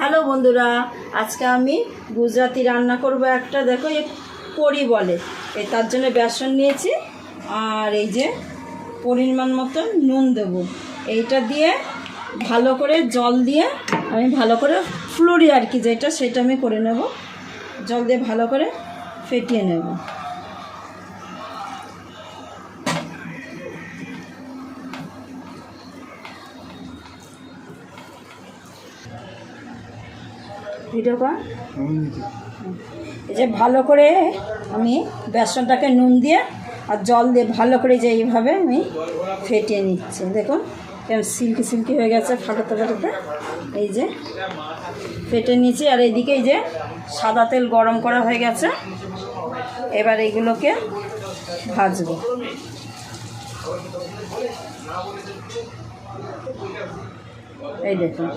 Hello বন্ধুরা, আজকে আমি গুজরাটি রান্না করব একটা। দেখো, এই পরি বলে, তার জন্য বেসন নিয়েছি আর এই যে পরিমাণ মতো নুন দেব। এইটা দিয়ে ভালো করে জল দিয়ে আমি ভালো করে ফ্লুরি আর কি যেটা, সেটা আমি করে নেব। জল দিয়ে ভালো করে ফেটিয়ে নেব। ভিডিও কর। এই যে ভালো করে আমি বেসনটাকে নুন দিয়ে আর জল দিয়ে ভালো করে যে এইভাবে আমি ফেটিয়ে নিচ্ছি। দেখুন কেমন সিল্কি সিল্কি হয়ে গেছে ফাটাতে ফাটাতে। এই যে ফেটে নিচ্ছি। আর এইদিকে এই যে সাদা তেল গরম করা হয়ে গেছে, এবার এইগুলোকে ভাজবো। এই দেখুন,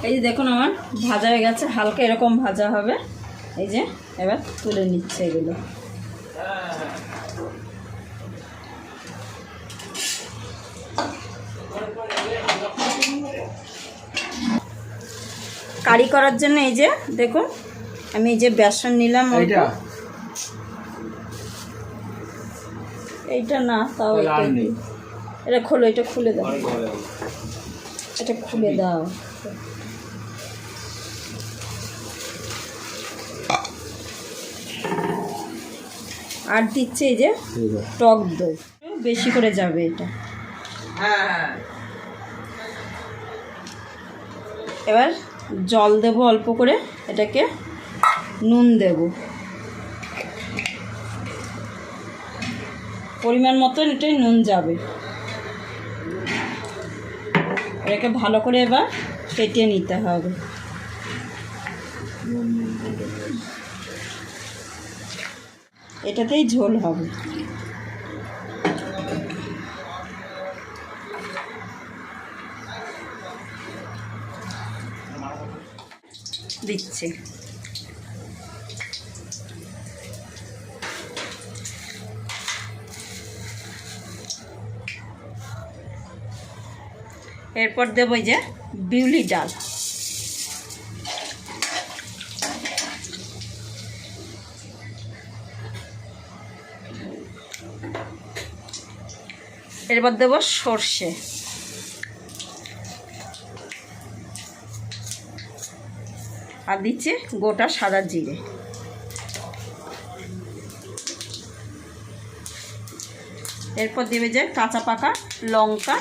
এই যে দেখুন আমার ভাজা হয়ে গেছে, হালকা এরকম ভাজা হবে। এই যে এবার তুলে নিচ্ছে এগুলো। কারি করার জন্য এই যে দেখুন আমি এই যে বেসন নিলাম। এইটা না, তাও এটা খোলো, এটা খুলে দাও, এটা খুলে দাও। আর দিচ্ছে এই যে টক দই, বেশি করে যাবে এটা। এবার জল দেব অল্প করে, এটাকে নুন দেব পরিমাণ মতো, এটাই নুন যাবে। এটাকে ভালো করে এবার ফেটিয়ে নিতে হবে। এটাতেই ঝোল হবে। দিচ্ছি এরপর দেবো এই যে বিউলি ডাল। এরপর দেবো সর্ষে। আর দিচ্ছি গোটা সাদা জিরে। এরপর দেবে যে কাঁচা পাকা লঙ্কা।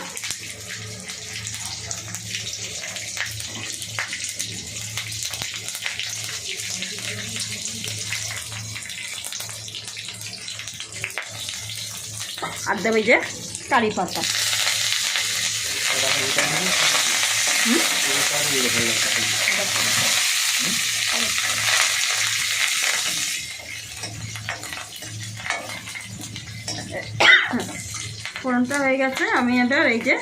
আর দেবে যে কারি পাতা। ফোড়নটা হয়ে গেছে, আমি এবার এই যে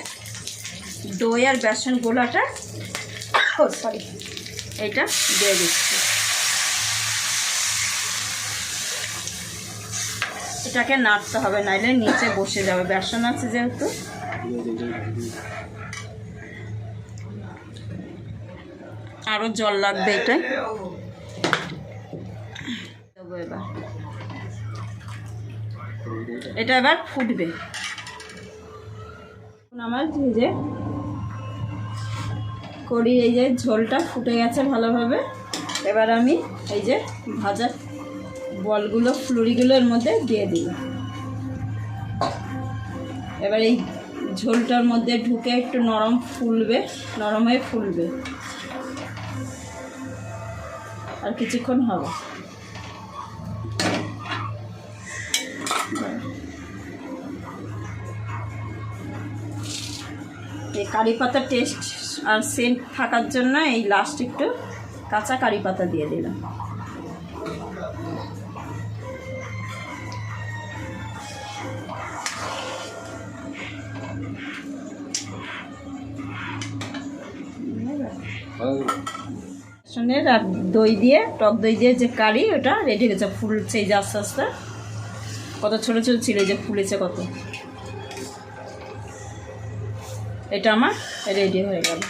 দই আর বেসন গোলাটা এইটা দিয়ে দিচ্ছি। এটাকে নাড়তে হবে, নাইলে নিচে বসে যাবে, বেসন আছে যেহেতু। আরো জল লাগবে এটা। এবার এটা এবার ফুটবে। আমার এই যে করি, এই যে ঝোলটা ফুটে গেছে ভালোভাবে। এবার আমি এই যে ভাজা বলগুলো ফ্লুরিগুলোর মধ্যে দিয়ে দিলাম। এবার এই ঝোলটার মধ্যে ঢুকে একটু নরম ফুলবে, নরম হয়ে ফুলবে। আর কিছুক্ষণ হবে। এই কারি পাতা টেস্ট আর সেন্ট থাকার জন্য এই লাস্ট একটু কাঁচা কারি পাতা দিয়ে দিলাম। বেসনের আর দই দিয়ে, টক দই দিয়ে যে কারি, ওটা রেডি হয়েছে, ফুলছে এই যে আস্তে আস্তে। কত ছোটো ছোটো ছিল, যে ফুলেছে কত। এটা আমার রেডি হয়ে গেল।